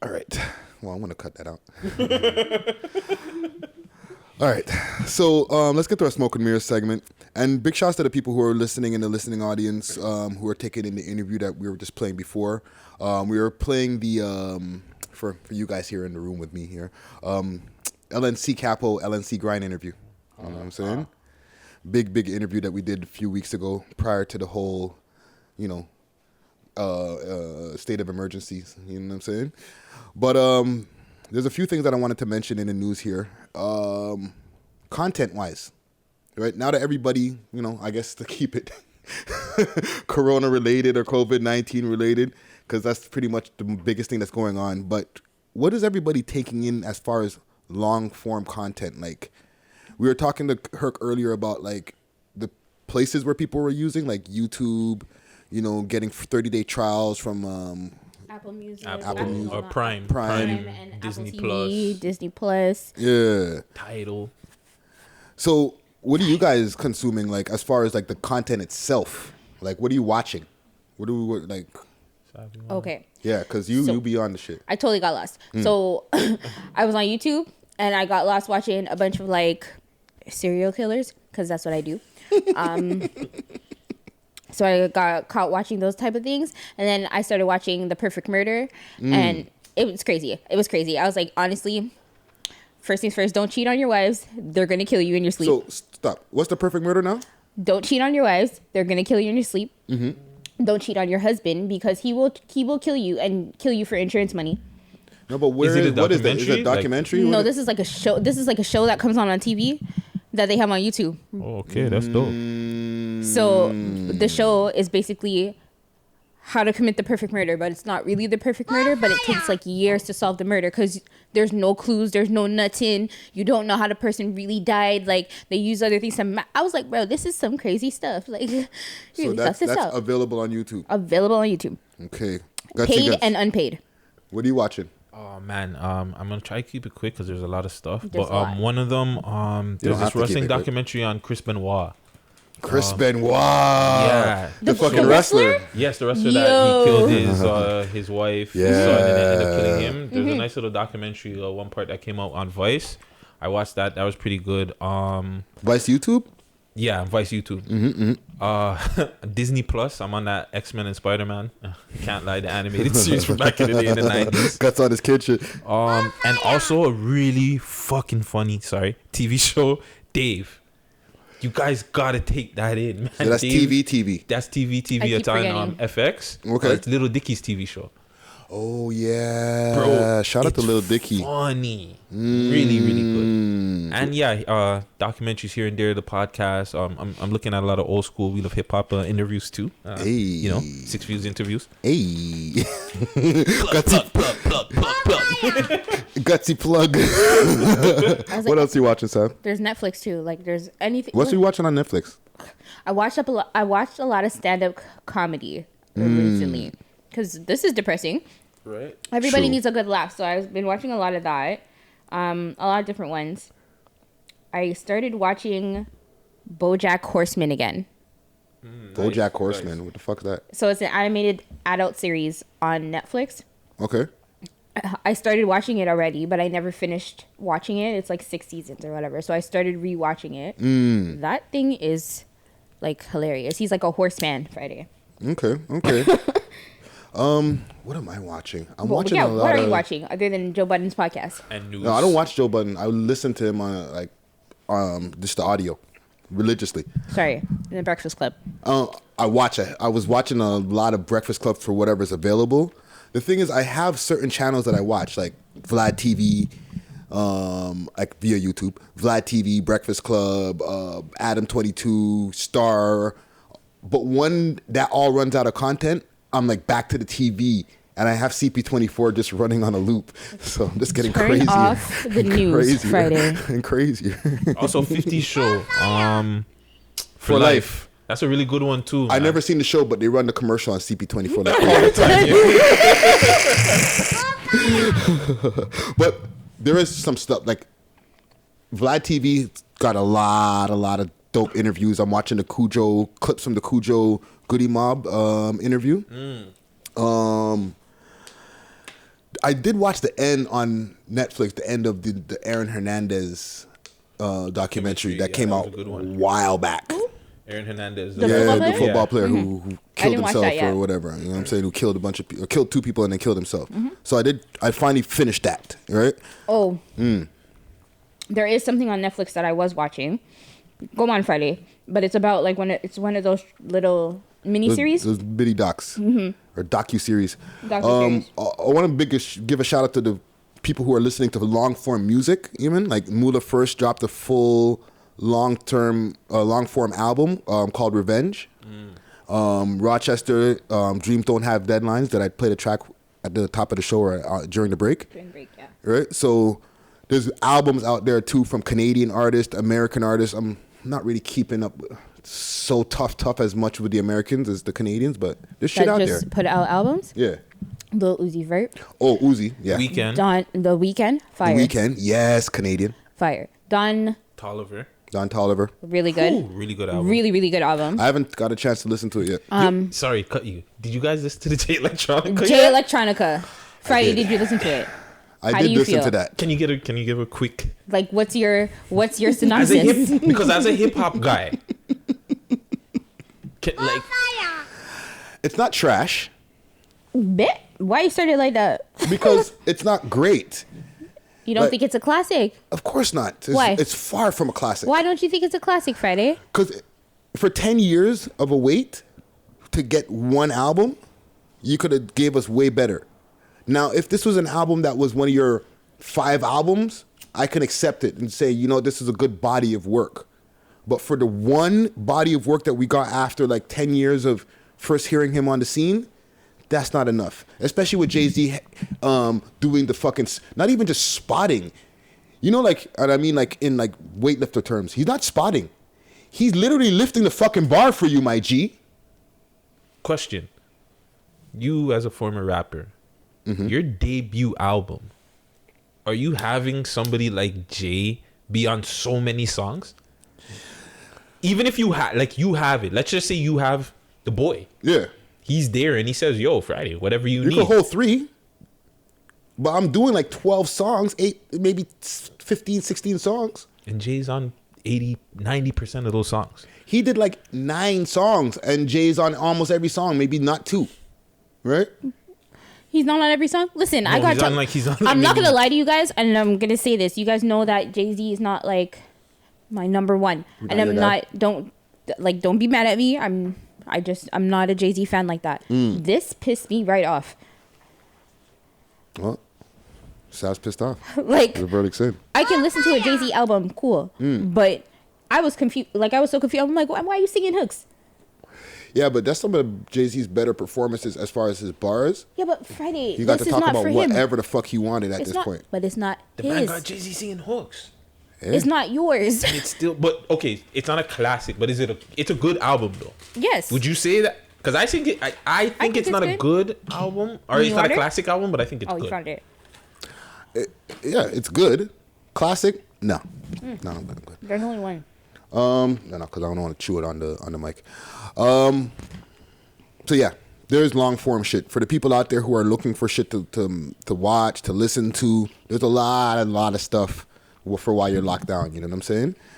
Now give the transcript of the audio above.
All right. Well, I'm gonna cut that out. All right. So let's get to our smoke and mirrors segment. And big shouts to the people who are listening in the listening audience, who are taking in the interview that we were just playing before. We were playing the for you guys here in the room with me here, LNC Capo LNC Grind interview. You know what I'm saying? Big interview that we did a few weeks ago prior to the whole, state of emergencies. You know what I'm saying? But there's a few things that I wanted to mention in the news here. Content-wise, right? Now that everybody, I guess to keep it Corona-related or COVID-19 related, because that's pretty much the biggest thing that's going on. But what is everybody taking in as far as long-form content? Like, we were talking to Herc earlier about, like, the places where people were using, like YouTube, getting 30-day trials from Apple Music, or Prime, and Disney Apple Plus, TV, Disney Plus, yeah, Tidal. So, what are you guys consuming? Like, as far as like the content itself, like, what are you watching? What do we like? Okay. Yeah, because you be on the shit. I totally got lost. So, I was on YouTube and I got lost watching a bunch of like serial killers because that's what I do. So I got caught watching those type of things. And then I started watching The Perfect Murder. And it was crazy. It was crazy. I was like, honestly, first things first, don't cheat on your wives. They're going to kill you in your sleep. So, stop. What's The Perfect Murder now? Don't cheat on your wives. They're going to kill you in your sleep. Mm-hmm. Don't cheat on your husband because he will kill you and kill you for insurance money. No, but what is that? Is it a documentary? No, this is like a show. This is like a show that comes on TV that they have on YouTube. Oh, okay, that's dope. So the show is basically how to commit the perfect murder, but it's not really the perfect murder, but it takes like years to solve the murder because there's no clues, there's no nothing. You don't know how the person really died. Like, they use other things. I was like, bro, this is some crazy stuff. Like, really, so that's available on YouTube. Available on YouTube. Okay. Paid and unpaid. What are you watching? Oh man, I'm gonna try to keep it quick because there's a lot of stuff. There's a lot. One of them, there's this wrestling documentary on Chris Benoit. Chris Benoit. Yeah. The fucking wrestler? Yes, the wrestler that he killed his wife, his son, and then ended up killing him. There's a nice little documentary, one part that came out on Vice. I watched that. That was pretty good. Vice YouTube? Yeah, Vice YouTube. Disney Plus. I'm on that X-Men and Spider-Man. Can't lie, the animated series from back in the day in the 90s. Guts on his kid shit. And also a really fucking funny, TV show, Dave. You guys gotta take that in, man. So that's Dave, TV. That's TV. It's on FX. Okay. It's Little Dicky's TV show. Oh yeah, bro! Shout out to Little Dicky. Funny, really, really good. And yeah, documentaries here and there. The podcast. I'm looking at a lot of old school Wheel of Hip Hop interviews too. Hey, 6 Views interviews. Hey, plug. Gutsy plug. What else are you watching, Sam? There's Netflix too. Like, there's anything. What's you watching on Netflix? I watched a lot of stand-up comedy recently because this is depressing. Right. Everybody True. needs a good laugh, so I've been watching a lot of that. A lot of different ones. I started watching BoJack Horseman again. BoJack Horseman. What the fuck is that? So it's an animated adult series on Netflix. Okay. I started watching it already, but I never finished watching it. It's like 6 seasons or whatever. So I started rewatching it. That thing is like hilarious. He's like a horseman Friday. Okay. What am I watching? Watching a lot. What are you watching other than Joe Budden's podcast? And news. No, I don't watch Joe Budden. I listen to him on just the audio religiously. Sorry, in the Breakfast Club. I was watching a lot of Breakfast Club for whatever's available. The thing is, I have certain channels that I watch, like Vlad TV, like via YouTube, Vlad TV, Breakfast Club, Adam 22, Star. But when that all runs out of content, I'm like back to the TV, and I have CP24 just running on a loop. So I'm just getting crazier. Turn off the news Friday. And crazier. Also, 50 Show. For Life. That's a really good one too. I've never seen the show, but they run the commercial on CP24 like all the time. But there is some stuff like Vlad TV got a lot of dope interviews. I'm watching the Cujo clips from the Cujo Goody Mob interview. I did watch the end on Netflix, the end of the Aaron Hernandez documentary that came out a while back. Aaron Hernandez, the football player who killed didn't watch himself that yet. or whatever. You know what I'm saying? Who killed a bunch of people, killed 2 people and then killed himself. So I finally finished that. Right? Oh, there is something on Netflix that I was watching. Go on Friday, but it's about like it's one of those little miniseries. Those bitty docs or docu-series. Docu-series. I want to give a shout out to the people who are listening to long form music. Even like Mula first dropped a full long form album called Revenge. Rochester, Dreams Don't Have Deadlines, that I played a track at the top of the show or during the break. During break, yeah. Right? So there's albums out there too from Canadian artists, American artists. I'm not really keeping up so tough as much with the Americans as the Canadians, but there's shit out there. Just put out albums? Yeah. Lil Uzi Vert. Oh, Uzi, yeah. Weekend. The Weekend, fire. The Weekend, yes, Canadian. Fire. Don Tolliver. really good. Ooh, really good album. Really, really good album. I haven't got a chance to listen to it yet. Sorry, cut you. Did you guys listen to the J Electronica? J Electronica. Friday, did you listen to it? I How did do you listen feel? to that. Can you give a quick Like, what's your as a synopsis? because as a hip hop guy, like It's not trash Bit? Why you started like that? because it's not great. You don't Like- think it's a classic? Of course not. It's, Why? It's far from a classic. Why don't you think it's a classic, Friday? Because for 10 years of a wait to get one album, you could have gave us way better. Now, if this was an album that was one of your 5 albums, I can accept it and say, this is a good body of work. But for the one body of work that we got after like 10 years of first hearing him on the scene, that's not enough. Especially with Jay-Z doing the fucking, not even just spotting. And I mean like in like weightlifter terms, he's not spotting. He's literally lifting the fucking bar for you, my G. question. You as a former rapper, your debut album, are you having somebody like Jay be on so many songs? Even if you have it. Let's just say you have The Boy. Yeah. He's there and he says, yo, Friday, whatever you You need. could hold 3, but I'm doing like 12 songs, 8, maybe 15, 16 songs. And Jay's on 80, 90% of those songs. He did like 9 songs, and Jay's on almost every song, maybe not 2. Right? He's not on every song. Listen, I got. I'm not gonna lie to you guys, and I'm gonna say this. You guys know that Jay-Z is not like my number one, and I'm not. Don't be mad at me. I'm not a Jay-Z fan like that. This pissed me right off. Well, Sal's pissed off. Like, The verdict's in. I can listen to a Jay-Z album, cool, but I was confused. Like, I was so confused. I'm like, why are you singing hooks? Yeah, but that's some of Jay-Z's better performances as far as his bars. Yeah, but Friday, He got this to is talk not about for him. whatever the fuck he wanted at It's this not, point. but it's not The man his. got Jay-Z singing hooks. Yeah. It's not yours. It's still, but okay, it's not a classic, but it's a good album though. Yes. Would you say that? Because I think I think it's not a good album, or it's not a classic album, but I think it's good. You found it. Yeah, it's good. Classic? No. No, I'm good. There's only one. No, because I don't want to chew it on the mic. So yeah, there's long form shit for the people out there who are looking for shit to watch, to listen to. There's a lot of stuff for while you're locked down. You know what I'm saying?